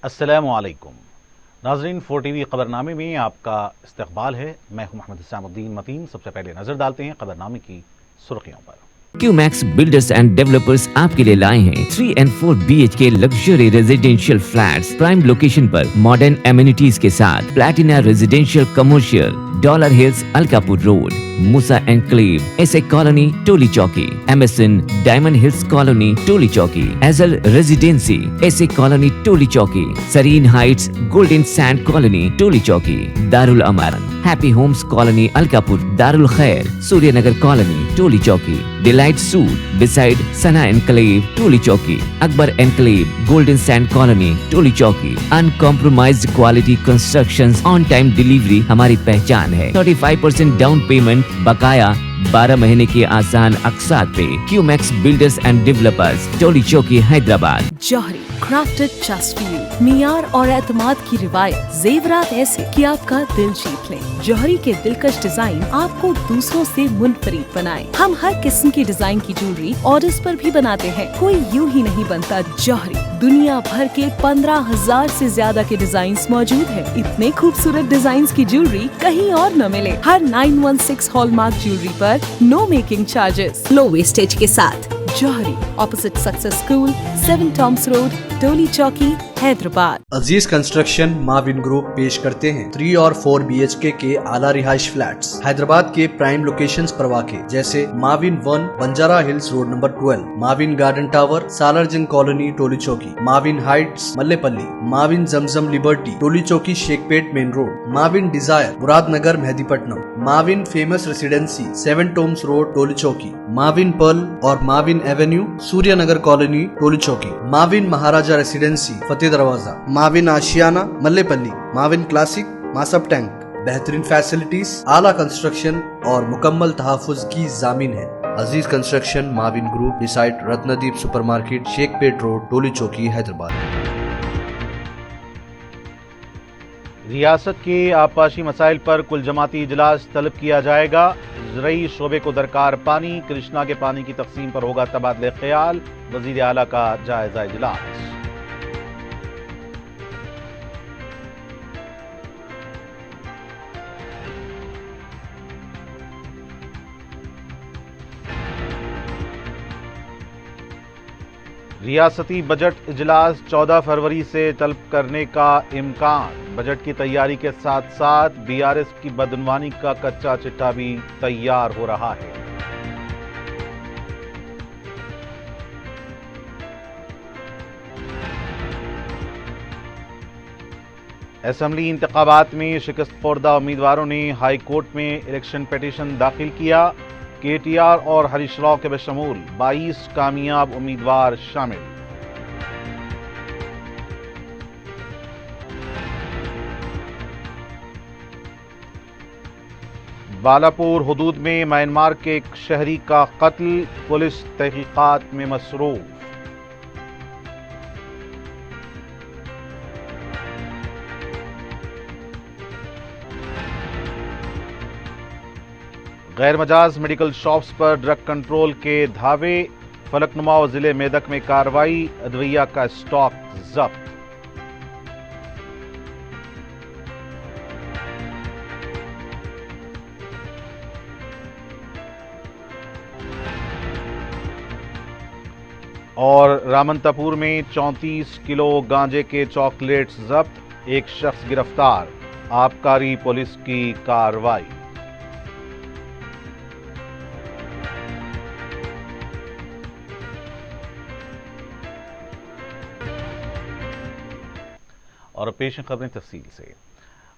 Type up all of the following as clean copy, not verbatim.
अस्सलामुअलैकुम नाज़रीन, 4 TV खबरनामे में आपका इस्तकबाल है। मैं हूं मोहम्मद इस्लामुद्दीन मतीन। सबसे पहले नजर डालते हैं खबरनामे की सुर्खियों पर। क्यूमैक्स बिल्डर्स एंड डेवलपर्स आपके लिए लाए हैं 3 and 4 BHK luxury residential flats prime location पर मॉडर्न एमिनिटीज के साथ। Platina Residential Commercial, Dollar Hills, Alkapur Road, Moosa Enclave, SA Colony, Toli Chowki, MSN Diamond Hills Colony, Toli Chowki, Ajal Residency, SA Colony, Toli Chowki, Sareen Heights, Golden Sand Colony, Toli Chowki, Darul Aman, Happy Homes Colony, Alkapur, Darul Khair, Suryanagar Colony, Toli Chowki, Delight Suite beside Sana Enclave, Toli Chowki, Akbar Enclave, Golden Sand Colony, Toli चौकी। Uncompromised quality constructions, on time delivery हमारी पहचान है। 35% down payment, बकाया 12 महीने के आसान अकसात पे। QMax builders and developers, Toli Chowki, Hyderabad. Johri crafted just for you, मियार और एतमाद की रिवायत, जेवरात ऐसे कि आपका दिल जीत ले। जौहरी के दिलकश डिजाइन आपको दूसरों से मुनफरिद बनाए। हम हर किस्म की डिजाइन की ज्वेलरी ऑर्डर्स पर भी बनाते हैं। कोई यूं ही नहीं बनता जौहरी। दुनिया भर के 15,000 से ज्यादा के डिजाइन मौजूद है। इतने खूबसूरत डिजाइन की ज्वेलरी कहीं और न मिले। हर 916 हॉलमार्क ज्वेलरी पर no making charges, low wastage के साथ। Jauhari, opposite Success School, 7 Tombs Road, Toli Chowki, Hyderabad. Aziz construction Mauvin Group पेश करते हैं 3 और 4 BHK के आला रिहाइश फ्लैट्स हैदराबाद के प्राइम लोकेशंस पर वाक़े, जैसे Mavin 1 Banjara Hills Road number 12, Mavin Garden Tower, Salarjung Colony, Toli Chowki, Mavin Heights, Mallepally, Mavin Zamzam Liberty, Toli Chowki, Shaikpet Main Road, Mavin Desire, Muradnagar, Mehdipatnam, Mavin Famous Residency, 7 Tombs Road, Toli Chowki, Mavin Pearl और Mavin Avenue, Suryanagar Colony, Toli Chowki, Mavin Maharaja Residency, Fateh Darwaza, Mavin Ashiana, Mallepally, Mavin Classic, Masab Tank. बेहतरीन facilities, आला construction और मुकम्मल तहफ़्फ़ुज़ की जामीन है। Aziz construction Mauvin group, decide Ratnadeep supermarket, Shaikpet road, Toli Chowki, Hyderabad. रियासत के आबपाशी मसाइल पर कुल जमाती इजलास तलब किया जाएगा। ज़रई शोबे को दरकार पानी, कृष्णा के पानी की तकसीम पर होगा तबादले ख्याल। वज़ीर आला का जायजा इजलास। रियासती बजट इजलास 14 फरवरी से तलब करने का इम्कान। बजट की तैयारी के साथ साथ BRS की बदनवानी का कच्चा चिट्ठा भी तैयार हो रहा है। असेंबली इंतखाबात में शिकस्त खुर्दा उम्मीदवारों ने हाई कोर्ट में इलेक्शन पिटीशन दाखिल किया। KTR और हरीश राव के बशमूल 22 कामयाब उम्मीदवार शामिल। बालापुर हुदूद में म्यांमार के एक शहरी का कत्ल, पुलिस तहकीकात में मसरूफ। गैर मजाज मेडिकल शॉप्स पर ड्रग कंट्रोल के धावे। फलकनुमा जिले मेदक में कार्रवाई, अदविया का स्टॉक जब्त। और रामनतापुर में 34 किलो गांजे के चॉकलेट्स जब्त, एक शख्स गिरफ्तार। आबकारी पुलिस की कार्रवाई। और पेश खबरें तफसील से।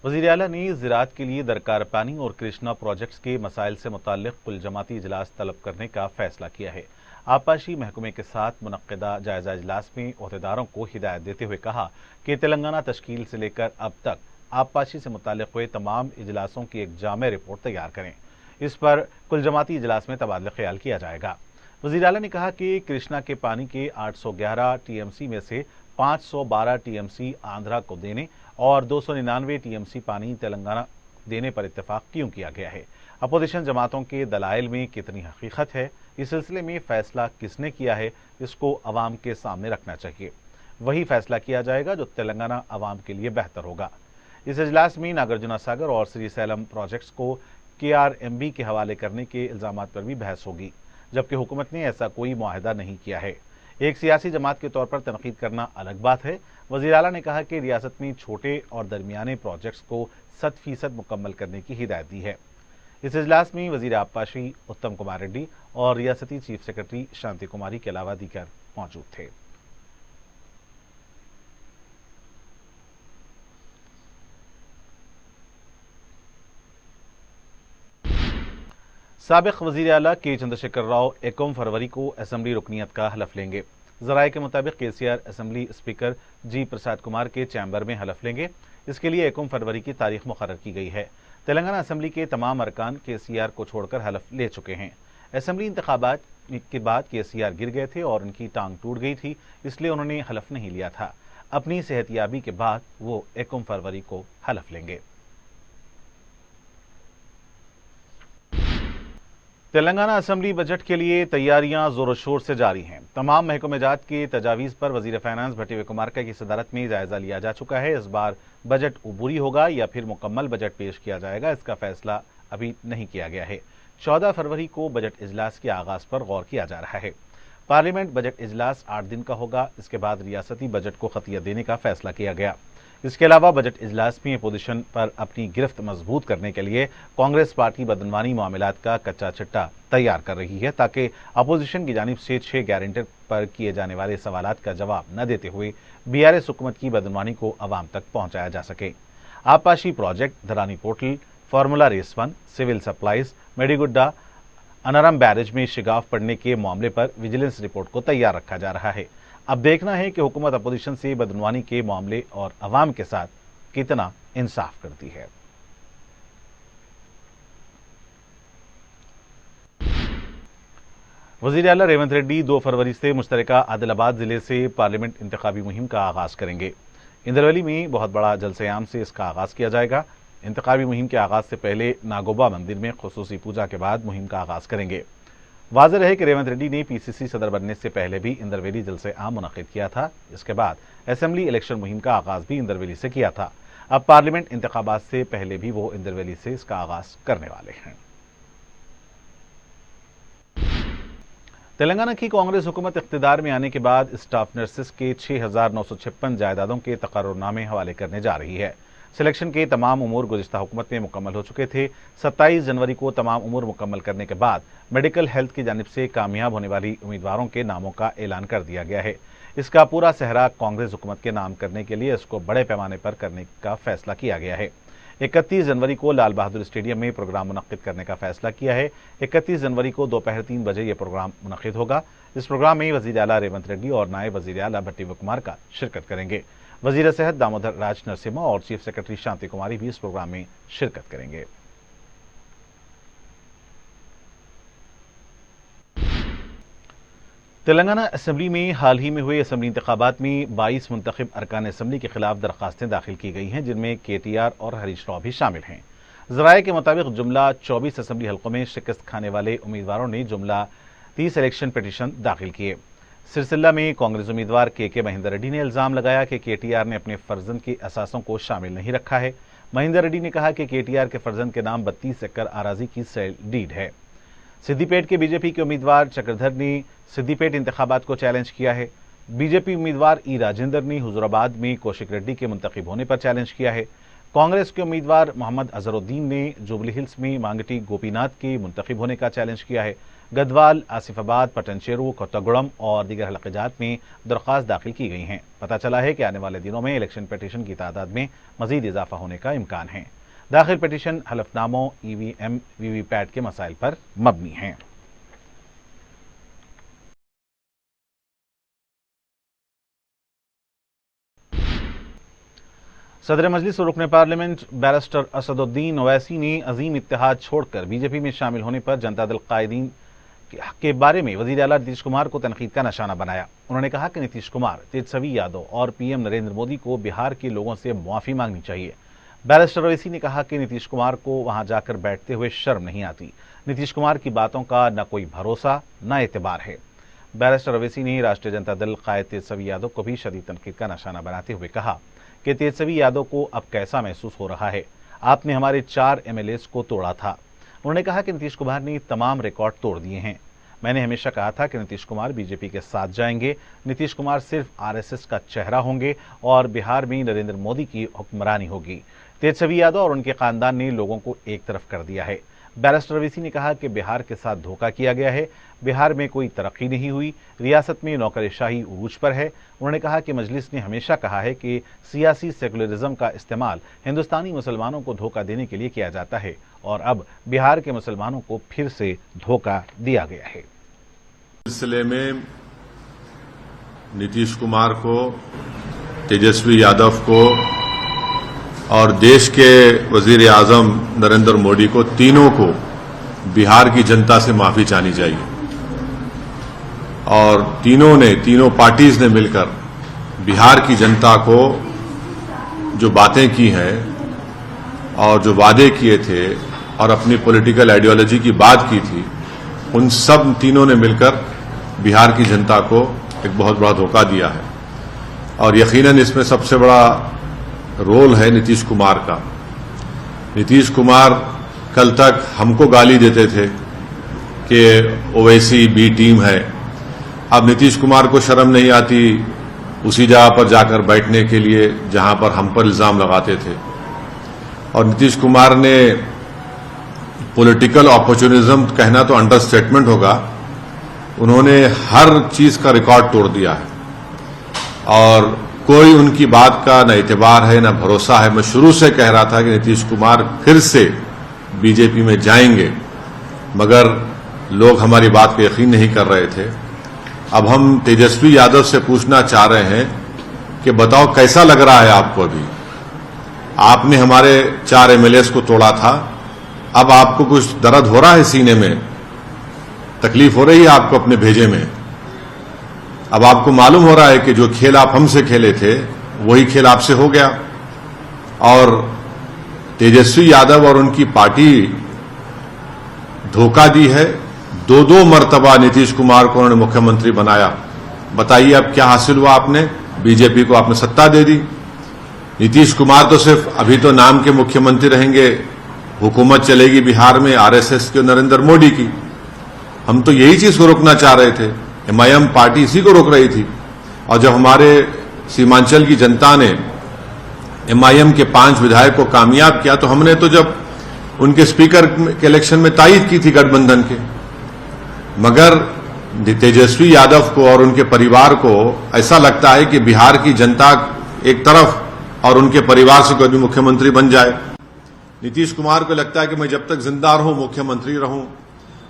वज़ीर आला ने ज़राअत के लिए दरकार पानी और कृष्णा प्रोजेक्ट्स के मसाइल से मुताल्लिक़ कुल जमाती इजलास तलब करने का फैसला किया है। आबपाशी महकमे के साथ मुनक्किदा जायजा इजलास में ओहदेदारों को हिदायत देते हुए कहा कि तेलंगाना तश्कील से लेकर अब तक आबपाशी से मुताल्लिक़ हुए तमाम इजलासों की एक जामे रिपोर्ट तैयार करें। इस पर कुल जमाती इजलास में तबादला ख्याल किया जाएगा। वज़ीर आला ने कहा कि कृष्णा के पानी के 811 TMC में से 512 TMC आंध्रा को देने और 299 TMC पानी तेलंगाना देने पर इत्तेफाक क्यों किया गया है। अपोजिशन जमातों के दलाइल में कितनी हकीकत है, इस सिलसिले में फैसला किसने किया है, इसको अवाम के सामने रखना चाहिए। वही फैसला किया जाएगा जो तेलंगाना आवाम के लिए बेहतर होगा। इस इजलास में नागार्जुना सागर और श्रीशैलम प्रोजेक्ट्स को KRMB के हवाले करने के इल्जामात पर भी बहस होगी, जबकि हुकूमत ने ऐसा कोई मुआहदा नहीं किया है। एक सियासी जमात के तौर पर तनकीद करना अलग बात है। वज़ीर आला ने कहा कि रियासत में छोटे और दरमियाने प्रोजेक्ट्स को 100% मुकम्मल करने की हिदायत दी है। इस इजलास में वज़ीर आबपाशी उत्तम कुमार रेड्डी और रियासती चीफ सेक्रेटरी शांति कुमारी के अलावा दीगर मौजूद थे। साबिक वज़ीर आला के चंद्रशेखर राव 1 फरवरी को असेंबली रुकनीत का हलफ लेंगे। ज़राए के मुताबिक KCR असेंबली स्पीकर G प्रसाद कुमार के चैम्बर में हलफ लेंगे। इसके लिए 1 फरवरी की तारीख मुकर्रर की गई है। तेलंगाना असेंबली के तमाम अरकान KCR को छोड़कर हलफ ले चुके हैं। असेंबली इंतखाबात के बाद KCR गिर गए थे और उनकी टांग टूट गई थी, इसलिए उन्होंने हलफ नहीं लिया था। अपनी सेहतियाबी के बाद वो 1 फरवरी को हलफ लेंगे। तेलंगाना असेंबली बजट के लिए तैयारियां जोर शोर से जारी हैं। तमाम महकमेजात के तजावीज़ पर वज़ीर फाइनेंस भट्टी विक्रमार्का की सदारत में जायजा लिया जा चुका है। इस बार बजट अबूरी होगा या फिर मुकम्मल बजट पेश किया जाएगा, इसका फैसला अभी नहीं किया गया है। 14 फरवरी को बजट इजलास के आगाज पर गौर किया जा रहा है। पार्लियामेंट बजट इजलास 8 दिन का होगा। इसके बाद रियासती बजट को खतियत देने का फैसला किया गया। इसके अलावा बजट इजलास में अपोजिशन पर अपनी गिरफ्त मजबूत करने के लिए कांग्रेस पार्टी बदनवानी मामलात का कच्चा चिट्टा तैयार कर रही है, ताकि अपोजिशन की जानिब से 6 गारंटी पर किए जाने वाले सवालात का जवाब न देते हुए BRS हुकूमत की बदनवानी को अवाम तक पहुंचाया जा सके। आबपाशी project, Dharani portal, Formula Race 1, civil supplies, Medigadda, Annaram barrage में शिगाफ पड़ने के मामले पर विजिलेंस रिपोर्ट को तैयार रखा जा रहा है। अब देखना है कि हुकूमत अपोजिशन से बदनवानी के मामले और अवाम के साथ कितना इंसाफ करती है। वज़ीर आला रेवंत रेड्डी 2 फरवरी से मुश्तरका आदिलाबाद जिले से पार्लियामेंट इंतखाबी मुहिम का आगाज करेंगे। इंद्रवली में बहुत बड़ा जलसेआम से इसका आगाज किया जाएगा। इंतखाबी मुहिम के आगाज से पहले नागोबा मंदिर में खुसूसी पूजा के बाद मुहिम का आगाज करेंगे। वाज़ेह रहे कि रेवंत रेड्डी ने PCC सदर बनने से पहले भी इंद्रवेली जलसे-आम मुनक़िद किया था। इसके बाद असेंबली इलेक्शन मुहिम का आगाज भी इंद्रवेली से किया था। अब पार्लियामेंट इंतखाबात से पहले भी वो इंद्रवेली से इसका आगाज करने वाले हैं। तेलंगाना की कांग्रेस हुकूमत इख्तिदार में आने के बाद स्टाफ नर्सेस के 6,956 जायदादों के तकर्रुरनामे हवाले करने जा रही है। सिलेक्शन के तमाम उमूर गुज़िश्ता हुकूमत में मुकम्मल हो चुके थे। 27 जनवरी को तमाम उमूर मुकम्मल करने के बाद मेडिकल हेल्थ की जानिब से कामयाब होने वाली उम्मीदवारों के नामों का ऐलान कर दिया गया है। इसका पूरा सहरा कांग्रेस हुकूमत के नाम करने के लिए इसको बड़े पैमाने पर करने का फैसला किया गया है। 31 जनवरी को लाल बहादुर स्टेडियम में प्रोग्राम मुनक्किद करने का फैसला किया है। 31 जनवरी को दोपहर 3 बजे यह प्रोग्राम मुनक्किद होगा। इस प्रोग्राम में वज़ीर आला रेवंत रेड्डी और नायब वज़ीर आला भट्टी विक्रमार्का शिरकत करेंगे। वज़ीर सेहत दामोदर राज नरसिम्हा और चीफ सेक्रेटरी शांति कुमारी भी इस प्रोग्राम में शिरकत करेंगे। तेलंगाना असेंबली में हाल ही में हुए असेंबली इंतखाबात में 22 मुंतखब अरकान असेंबली के खिलाफ दरखास्तें दाखिल की गई हैं, जिनमें KTR और हरीश राव भी शामिल हैं। ज़राए के मुताबिक जुमला 24 असेंबली हल्कों में शिकस्त खाने वाले उम्मीदवारों ने जुमला 30 इलेक्शन पिटीशन दाखिल किए। सिरसिल्ला में कांग्रेस उम्मीदवार KK महेंदर रेड्डी ने इल्जाम लगाया कि KTR ने अपने फर्जंद के असासों को शामिल नहीं रखा है। महेंदर रेड्डी ने कहा कि KTR के फर्जंद के नाम 32 एकड़ आराजी की सेल डीड है। सिद्दीपेट के बीजेपी के उम्मीदवार चक्रधर ने सिद्दीपेट इंतखाबात को चैलेंज किया है। बीजेपी उम्मीदवार E राजेंद्र ने हुजूराबाद में कौशिक रेड्डी के मुंतखब होने पर चैलेंज किया है। कांग्रेस के उम्मीदवार मोहम्मद अजहरुद्दीन ने जुबली हिल्स में मांगटी गोपीनाथ के मुंतखब होने का चैलेंज किया है। गदवाल, आसिफाबाद, पटनचेरू, कोत्तागुड़म और दीगर हलक़ात में दरख्वास्त दाखिल की गई हैं। पता चला है कि आने वाले दिनों में इलेक्शन पिटीशन की तादाद में मजीद इजाफा होने का इम्कान है। दाखिल पिटीशन हलफनामों, EVM, VVPAT के मसाइल पर मबनी हैं। सदर मजलिस और रुकन पार्लियामेंट बैरिस्टर असदुद्दीन ओवैसी ने अजीम इत्तेहाद छोड़कर बीजेपी में शामिल होने पर जनता दल कायदीन के बारे में वज़ीर आला नीतीश कुमार को तनकीद का निशाना बनाया। उन्होंने कहा कि नीतीश कुमार, तेजस्वी यादव और PM नरेंद्र मोदी को बिहार के लोगों से मुआफ़ी मांगनी चाहिए। बैरिस्टर ओवैसी ने कहा कि नीतीश कुमार को वहां जाकर बैठते हुए शर्म नहीं आती। नीतीश कुमार की बातों का न कोई भरोसा न एतबार है। बैरिस्टर ओवैसी ने राष्ट्रीय जनता दल कायद तेजस्वी यादव को भी शदीद तनकीद का निशाना बनाते हुए कहा कि तेजस्वी यादव को अब कैसा महसूस हो रहा है, आपने हमारे 4 MLAs को तोड़ा था। उन्होंने कहा कि नीतीश कुमार ने तमाम रिकॉर्ड तोड़ दिए हैं। मैंने हमेशा कहा था कि नीतीश कुमार बीजेपी के साथ जाएंगे। नीतीश कुमार सिर्फ RSS का चेहरा होंगे और बिहार में नरेंद्र मोदी की हुक्मरानी होगी। तेजस्वी यादव और उनके खानदान ने लोगों को एक तरफ कर दिया है। बैरिस्टर ओवैसी ने कहा कि बिहार के साथ धोखा किया गया है। बिहार में कोई तरक्की नहीं हुई, रियासत में नौकरशाही उरूज पर है। उन्होंने कहा कि मजलिस ने हमेशा कहा है कि सियासी सेकुलरिज्म का इस्तेमाल हिंदुस्तानी मुसलमानों को धोखा देने के लिए किया जाता है और अब बिहार के मुसलमानों को फिर से धोखा दिया गया है। सिलसिले में नीतीश कुमार को, तेजस्वी यादव को और देश के वजीर आजम नरेंद्र मोदी को, तीनों को बिहार की जनता से माफी चाहनी चाहिए। और तीनों पार्टीज ने मिलकर बिहार की जनता को जो बातें की हैं और जो वादे किए थे और अपनी पॉलिटिकल आइडियोलॉजी की बात की थी, उन सब तीनों ने मिलकर बिहार की जनता को एक बहुत बड़ा धोखा दिया है। और यकीनन इसमें सबसे बड़ा रोल है नीतीश कुमार का। नीतीश कुमार कल तक हमको गाली देते थे कि ओवैसी बी टीम है। अब नीतीश कुमार को शर्म नहीं आती उसी जगह पर जाकर बैठने के लिए जहां पर हम पर इल्जाम लगाते थे। और नीतीश कुमार ने पॉलिटिकल अपॉर्चुनिज्म कहना तो अंडरस्टेटमेंट होगा, उन्होंने हर चीज का रिकॉर्ड तोड़ दिया है और कोई उनकी बात का न एतबार है न भरोसा है। मैं शुरू से कह रहा था कि नीतीश कुमार फिर से बीजेपी में जाएंगे, मगर लोग हमारी बात पे यकीन नहीं कर रहे थे। अब हम तेजस्वी यादव से पूछना चाह रहे हैं कि बताओ कैसा लग रहा है आपको? अभी आपने हमारे 4 MLAs को तोड़ा था, अब आपको कुछ दर्द हो रहा है सीने में, तकलीफ हो रही है आपको अपने भेजे में? अब आपको मालूम हो रहा है कि जो खेल आप हमसे खेले थे वही खेल आपसे हो गया। और तेजस्वी यादव और उनकी पार्टी धोखा दी है। 2 मर्तबा नीतीश कुमार को उन्होंने मुख्यमंत्री बनाया। बताइए अब क्या हासिल हुआ? आपने बीजेपी को आपने सत्ता दे दी। नीतीश कुमार तो सिर्फ अभी तो नाम के मुख्यमंत्री रहेंगे, हुकूमत चलेगी बिहार में RSS की, नरेंद्र मोदी की। हम तो यही चीज को रोकना चाह रहे थे। MIM पार्टी इसी को रोक रही थी। और जब हमारे सीमांचल की जनता ने MIM के 5 विधायक को कामयाब किया तो हमने तो जब उनके स्पीकर के इलेक्शन में तायद की थी गठबंधन के। मगर तेजस्वी यादव को और उनके परिवार को ऐसा लगता है कि बिहार की जनता एक तरफ और उनके परिवार से कोई भी मुख्यमंत्री बन जाए। नीतीश कुमार को लगता है कि मैं जब तक जिंदा रहूं मुख्यमंत्री रहूं,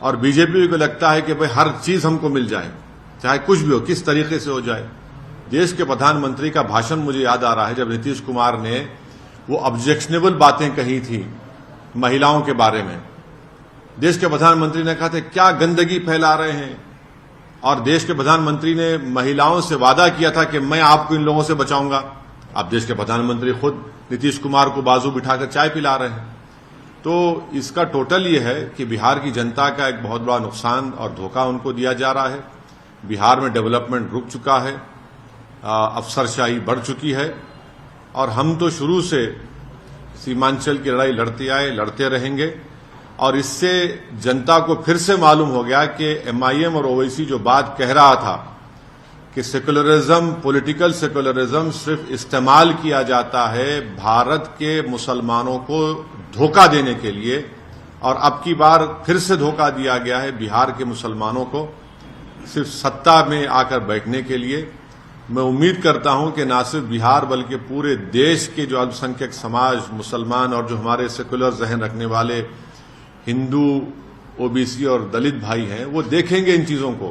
और बीजेपी को लगता है कि भाई हर चीज हमको मिल जाए, चाहे कुछ भी हो, किस तरीके से हो जाए। देश के प्रधानमंत्री का भाषण मुझे याद आ रहा है जब नीतीश कुमार ने वो ऑब्जेक्शनेबल बातें कही थी महिलाओं के बारे में। देश के प्रधानमंत्री ने कहा था क्या गंदगी फैला रहे हैं, और देश के प्रधानमंत्री ने महिलाओं से वादा किया था कि मैं आपको इन लोगों से बचाऊंगा। अब देश के प्रधानमंत्री खुद नीतीश कुमार को बाजू बिठाकर चाय पिला रहे हैं। तो इसका टोटल ये है कि बिहार की जनता का एक बहुत बड़ा नुकसान और धोखा उनको दिया जा रहा है। बिहार में डेवलपमेंट रुक चुका है, अफसरशाही बढ़ चुकी है, और हम तो शुरू से सीमांचल की लड़ाई लड़ते आए, लड़ते रहेंगे। और इससे जनता को फिर से मालूम हो गया कि MIM और ओवैसी जो बात कह रहा था कि सेकुलरिज्म, पॉलिटिकल सेकुलरिज्म सिर्फ इस्तेमाल किया जाता है भारत के मुसलमानों को धोखा देने के लिए, और अब की बार फिर से धोखा दिया गया है बिहार के मुसलमानों को सिर्फ सत्ता में आकर बैठने के लिए। मैं उम्मीद करता हूं कि न सिर्फ बिहार बल्कि पूरे देश के जो अल्पसंख्यक समाज, मुसलमान और जो हमारे सेकुलर जहन रखने वाले हिंदू, OBC और दलित भाई हैं, वो देखेंगे इन चीजों को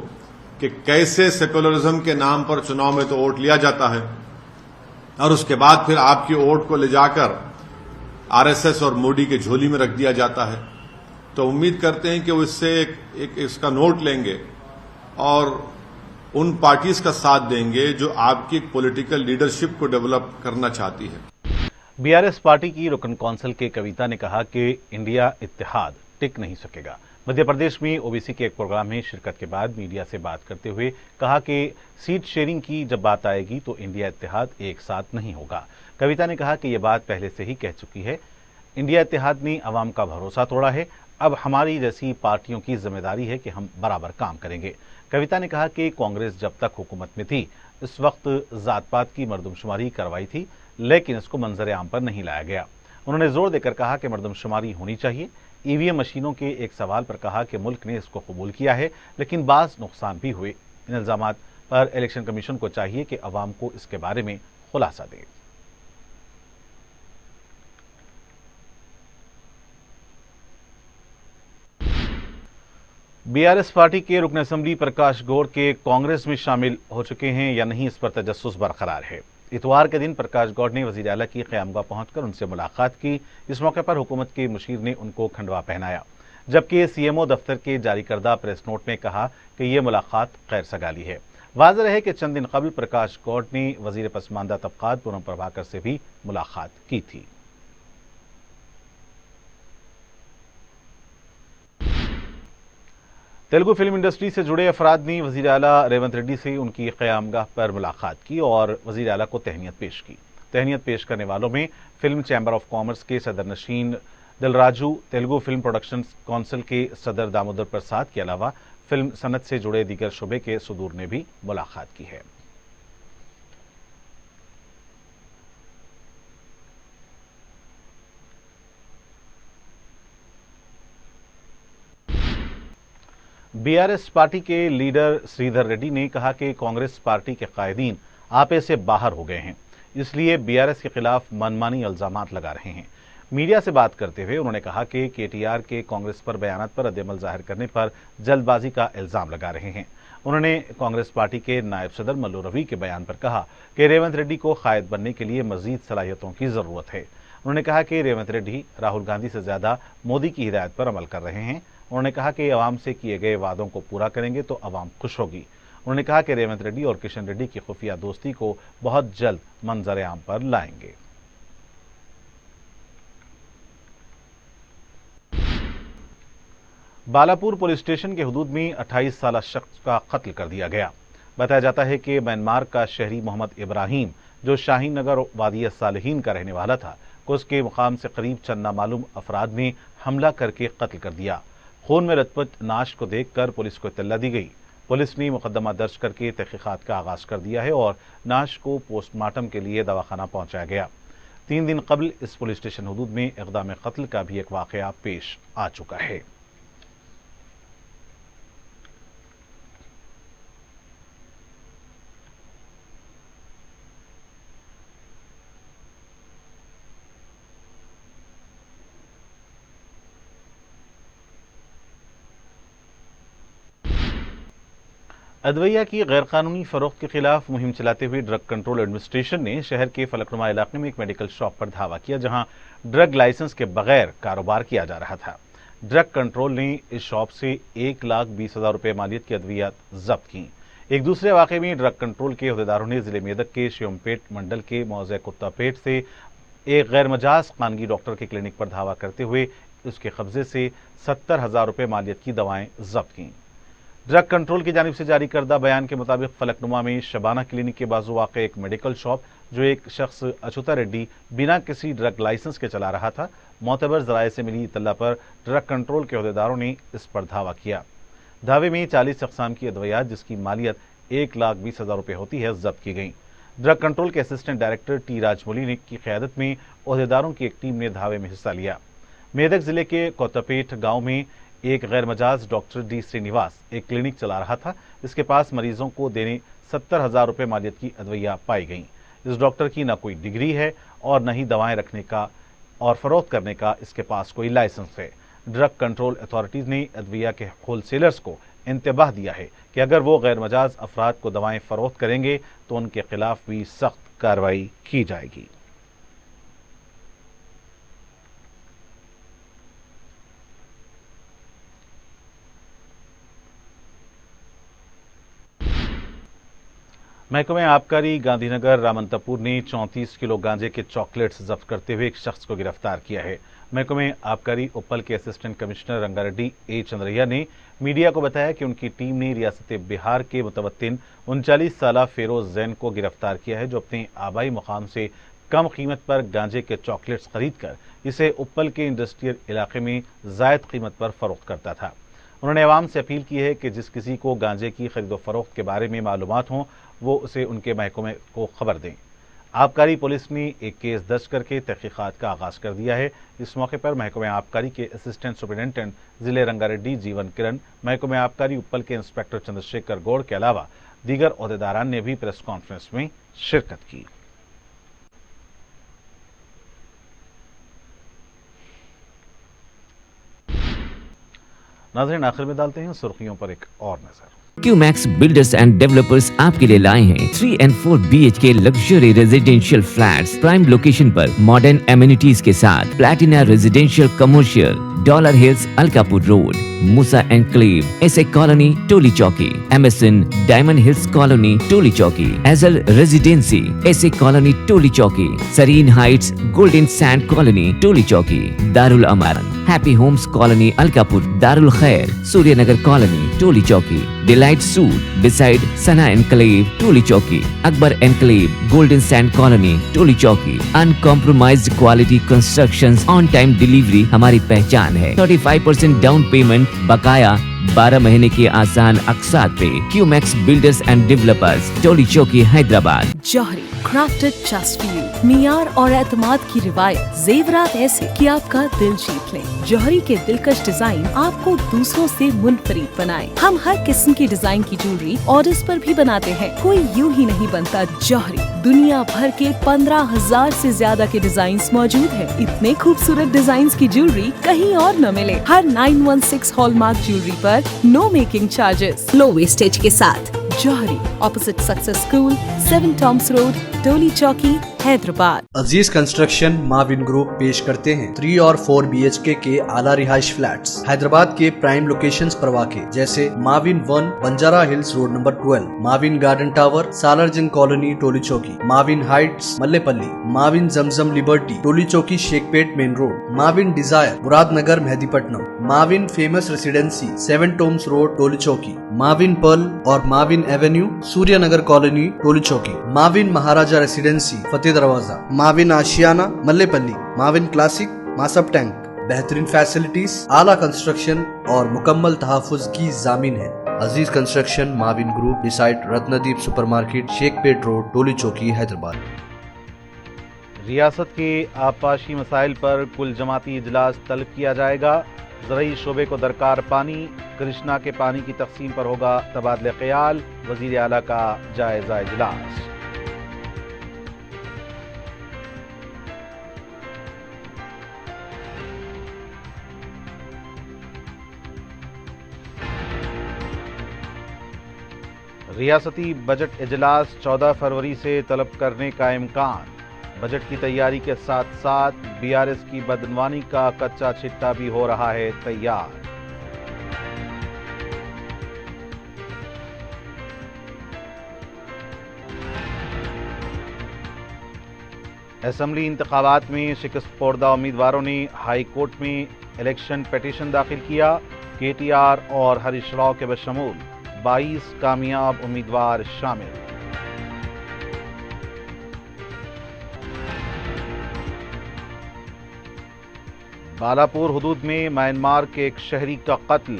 कि कैसे सेकुलरिज्म के नाम पर चुनाव में तो वोट लिया जाता है और उसके बाद फिर आपकी वोट को ले जाकर RSS और मोदी के झोली में रख दिया जाता है। तो उम्मीद करते हैं कि वो इससे एक इसका नोट लेंगे और उन पार्टीज का साथ देंगे जो आपकी पॉलिटिकल लीडरशिप को डेवलप करना चाहती है। BRS पार्टी की रुकन कौंसिल के कविता ने कहा कि इंडिया इत्तेहाद टिक नहीं सकेगा। मध्य प्रदेश में ओबीसी के एक प्रोग्राम में शिरकत के बाद मीडिया से बात करते हुए कहा कि सीट शेयरिंग की जब बात आएगी तो इंडिया इत्तेहाद एक साथ नहीं होगा। कविता ने कहा कि यह बात पहले से ही कह चुकी है। इंडिया इत्तेहाद ने अवाम का भरोसा तोड़ा है। अब हमारी जैसी पार्टियों की जिम्मेदारी है कि हम बराबर काम करेंगे। कविता ने कहा कि कांग्रेस जब तक हुकूमत में थी इस वक्त जात पात की मर्दमशुमारी करवाई थी, लेकिन इसको मंजर आम पर नहीं लाया गया। उन्होंने जोर देकर कहा कि मर्दमशुमारी होनी चाहिए। ईवीएम मशीनों के एक सवाल पर कहा कि मुल्क ने इसको कबूल किया है, लेकिन बाज़ नुकसान भी हुए। इन इल्जामात पर इलेक्शन कमीशन को चाहिए कि अवाम को इसके बारे में खुलासा दे। बीआरएस पार्टी के रुकन असेंबली प्रकाश गौड़ के कांग्रेस में शामिल हो चुके हैं या नहीं, इस पर तजस्सुस बरकरार है। इतवार के दिन प्रकाश गौड़ ने वजीर आला की क़यामगाह पहुंचकर उनसे मुलाकात की। इस मौके पर हुकूमत के मुशीर ने उनको खंडवा पहनाया, जबकि सीएमओ दफ्तर के जारी करदा प्रेस नोट में कहा कि यह मुलाकात गैर सगाली है। वाज़ेह है कि चंद दिन कबल प्रकाश गौड़ ने वजीर पसमानदा तबकात पूनम प्रभाकर से भी मुलाकात की थी। तेलुगु फिल्म इंडस्ट्री से जुड़े अफराद ने वजीर आला रेवंत रेड्डी से उनकी क़यामगाह पर मुलाकात की और वजीर आला को तहनीत पेश की। तहनीत पेश करने वालों में फिल्म चैम्बर ऑफ कॉमर्स के सदर नशीन Dil Raju, Telugu film production council के सदर दामोदर प्रसाद के अलावा फिल्म सनत से जुड़े दीगर शुबे के सुदूर ने भी मुलाकात की है। बीआरएस पार्टी के लीडर श्रीधर रेड्डी ने कहा कि कांग्रेस पार्टी के कायदीन आपे से बाहर हो गए हैं, इसलिए बीआरएस के खिलाफ मनमानी इल्जामात लगा रहे हैं। मीडिया से बात करते हुए उन्होंने कहा कि केटीआर के कांग्रेस पर बयानात पर रद्द-ए-अमल जाहिर करने पर जल्दबाजी का इल्जाम लगा रहे हैं। उन्होंने कांग्रेस पार्टी के नायब सदर मल्लू रवि के बयान पर कहा कि रेवंत रेड्डी को कायद बनने के लिए मजीद सलाहियतों की जरूरत है। उन्होंने कहा कि रेवंत रेड्डी राहुल गांधी से ज्यादा मोदी की हिदायत पर अमल कर रहे हैं। उन्होंने कहा कि अवाम से किए गए वादों को पूरा करेंगे तो अवाम खुश होगी। उन्होंने कहा कि रेवंत रेड्डी और किशन रेड्डी की खुफिया दोस्ती को बहुत जल्द मंजर आम पर लाएंगे। बालापुर पुलिस स्टेशन के हुदूद में 28 साला शख्स का कत्ल कर दिया गया। बताया जाता है कि म्यांमार का शहरी मोहम्मद इब्राहिम, जो शाहीन नगर वादिया सालिहीन का रहने वाला था, को उसके मुकाम से करीब चंद नामालूम अफराद ने हमला करके कत्ल कर दिया। खून में लथपथ नाश को देखकर पुलिस को इत्तला दी गई। पुलिस ने मुकदमा दर्ज करके तहकीकात का आगाज कर दिया है और नाश को पोस्टमार्टम के लिए दवाखाना पहुंचाया गया। 3 दिन कबल इस पुलिस स्टेशन हुदूद में इक़दाम कत्ल का भी एक वाक़या पेश आ चुका है। अदविया की गैरकानूनी फरोख्त के खिलाफ मुहिम चलाते हुए ड्रग कंट्रोल एडमिनिस्ट्रेशन ने शहर के फलकनुमा इलाके में एक मेडिकल शॉप पर धावा किया, जहां ड्रग लाइसेंस के बगैर कारोबार किया जा रहा था। ड्रग कंट्रोल ने इस शॉप से 1,20,000 रुपए मालियत की अद्वियात जब्त की। एक दूसरे वाक़े में ड्रग कंट्रोल के अहदेदारों ने जिले मेदक के शिवमपेट मंडल के मौज़े कुत्तापेट से एक गैर मजाज खानगी डॉक्टर के क्लिनिक पर धावा करते हुए उसके कब्जे से 70,000 रुपए मालियत की दवाएं जब्त की। ड्रग कंट्रोल की जानिब से जारी करदा बयान के मुताबिक फलकनुमा में शबाना क्लिनिक के बाजू वाक़ एक मेडिकल शॉप, जो एक शख्स अछूता रेड्डी बिना किसी ड्रग लाइसेंस के चला रहा था, मोतबर जराये से मिली इत्तला पर ड्रग कंट्रोल के अहदेदारों ने इस पर धावा किया। धावे में 40 अक़साम की अद्वियात जिसकी मालियत 1,20,000 रुपए होती है जब्त की गई। ड्रग कंट्रोल के असिस्टेंट डायरेक्टर टी राजमौली की क़यादत में अहदेदारों की एक टीम ने धावे में हिस्सा लिया। मेदक जिले के कोतापेट गांव में एक गैर मजाज डॉक्टर डी श्रीनिवास एक क्लिनिक चला रहा था। इसके पास मरीजों को देने 70,000 रुपए मालियत की अद्विया पाई गई। इस डॉक्टर की न कोई डिग्री है और न ही दवाएं रखने का और फरोख्त करने का इसके पास कोई लाइसेंस है। ड्रग कंट्रोल अथॉरिटीज ने अद्विया के होलसेलर्स को इंतबाह दिया है कि अगर वो गैर मजाज अफराद को दवाएं फरोख्त करेंगे तो उनके खिलाफ भी सख्त कार्रवाई की जाएगी। महकमे आबकारी गांधीनगर रामंतपुर ने 34 किलो गांजे के चॉकलेट्स जब्त करते हुए एक शख्स को गिरफ्तार किया है। महकमे आबकारी उपल के असिस्टेंट कमिश्नर रंगारेड्डी ए चंद्रैया ने मीडिया को बताया कि उनकी टीम ने रियासत बिहार के मुतवत्तिन 39 साला फेरोज जैन को गिरफ्तार किया है, जो अपने आबाई मुकाम से कम कीमत पर गांजे के चॉकलेट्स खरीदकर इसे उपल के इंडस्ट्रियल इलाके में जायद कीमत पर फरोख्त करता था। उन्होंने अवाम से अपील की है कि जिस किसी को गांजे की खरीदो फरोख्त के बारे में मालूमात हों वो उसे उनके महकमे को खबर दें। आबकारी पुलिस ने एक केस दर्ज करके तहकीकात का आगाज कर दिया है। इस मौके पर महकमे आबकारी के असिस्टेंट सुपरिटेंडेंट जिले रंगारेड्डी जीवन किरण, महकमे आबकारी उपल के इंस्पेक्टर चंद्रशेखर गौड़ के अलावा दीगर ओहदेदारान ने भी प्रेस कॉन्फ्रेंस में शिरकत की। नाज़रीन, आखिर में डालते हैं सुर्खियों पर एक और नजर। क्यूमैक्स बिल्डर्स एंड डेवलपर्स आपके लिए लाए हैं 3 and 4 BHK luxury residential flats prime location पर मॉडर्न एमिनिटीज के साथ Platina Residential Commercial, Dollar Hills Alkapur Road, Moosa Enclave, SA Colony Toli Chowki, MSN Diamond Hills Colony Toli Chowki, Ajal Residency SA Colony Toli Chowki, Sareen Heights Golden Sand Colony Toli Chowki, Darul Aman Happy Homes Colony Alkapur, Darul Khair Suryanagar Colony Toli Chowki, Delight Suite beside Sana Enclave Toli Chowki, Akbar Enclave Golden Sand Colony Toli चौकी। Uncompromised quality constructions, on time delivery हमारी पहचान है। 35% down payment, बकाया 12 महीने के आसान अक़सात पे। QMax builders and developers, Toli Chowki, Hyderabad. Johri crafted just for you, मियार और एतमाद की रिवायत, जेवरात ऐसे कि आपका दिल जीत लें। जौहरी के दिलकश डिजाइन आपको दूसरों से मुनफरिद बनाए। हम हर किस्म की डिजाइन की ज्वेलरी ऑर्डर्स पर भी बनाते हैं, कोई यूं ही नहीं बनता। जौहरी दुनिया भर के 15,000 से ज्यादा के डिजाइन मौजूद है। इतने खूबसूरत डिजाइन की ज्वेलरी कहीं और न मिले। हर 916 हॉलमार्क ज्वेलरी पर no making charges, low wastage के साथ। Jauhari opposite Success School, 7 Tombs Road, Toli Chowki, Hyderabad. Aziz construction Mauvin Group पेश करते हैं 3 और 4 BHK के आला रिहाइश फ्लैट्स हैदराबाद के प्राइम लोकेशंस पर वाक़े, जैसे Mavin 1 Banjara Hills Road number 12, Mavin Garden Tower Salarjung Colony Toli Chowki, Mavin Heights Mallepally, Mavin Zamzam Liberty Toli Chowki Shaikpet Main Road, Mavin Desire Muradnagar Mehdipatnam, Mavin Famous Residency 7 Tombs Road Toli Chowki, Mavin Pearl और Mavin Avenue Suryanagar Colony Toli Chowki, Mavin Maharaja Residency Fateh Darwaza, Mavin Ashiana Mallepally, Mavin Classic Masab Tank. बेहतरीन facilities, आला construction और मुकम्मल तहफ़्फ़ुज़ की जामीन है। Aziz construction Mauvin group decide Ratnadeep supermarket Shaikpet road Toli Chowki Hyderabad. रियासत के आबपाशी मसाइल पर कुल जमाती इजलास तलब किया जाएगा। ज़रई शोबे को दरकार पानी, कृष्णा के पानी की तकसीम पर होगा तबादले ख्याल, वज़ीर आला का जायजा इजलास। रियासती बजट इजलास 14 फरवरी से तलब करने का इम्कान। बजट की तैयारी के साथ साथ BRS की बदनवानी का कच्चा छिट्टा भी हो रहा है तैयार। असेंबली इंतखाबात में शिकस्तखोर्दा उम्मीदवारों ने हाई कोर्ट में इलेक्शन पिटीशन दाखिल किया। KTR और हरीश राव के बशमूल 22 कामयाब उम्मीदवार शामिल। बालापुर हुदूद में म्यांमार के एक शहरी का कत्ल,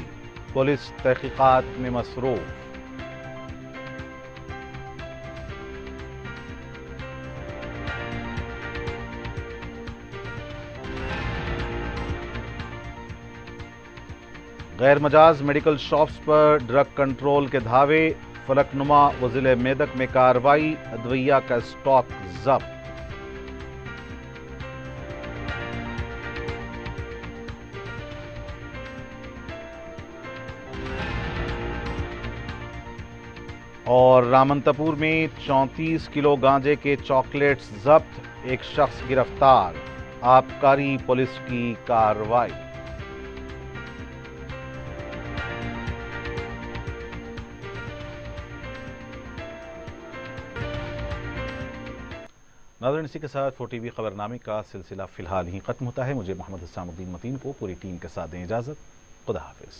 पुलिस तहकीकात में मसरूफ। गैर मजाज मेडिकल शॉप्स पर ड्रग कंट्रोल के धावे, फलकनुमा व जिले मेदक में कार्रवाई, अदविया का स्टॉक जब्त। और रामंतपुर में 34 किलो गांजे के चॉकलेट्स जब्त, एक शख्स गिरफ्तार, आबकारी पुलिस की कार्रवाई। नाज़रीन, इसी के साथ 4TV खबरनामे का सिलसिला फिलहाल ही खत्म होता है। मुझे मोहम्मद हुसैनुद्दीन मतीन को पूरी टीम के साथ दें इजाज़त। खुदा हाफिज़।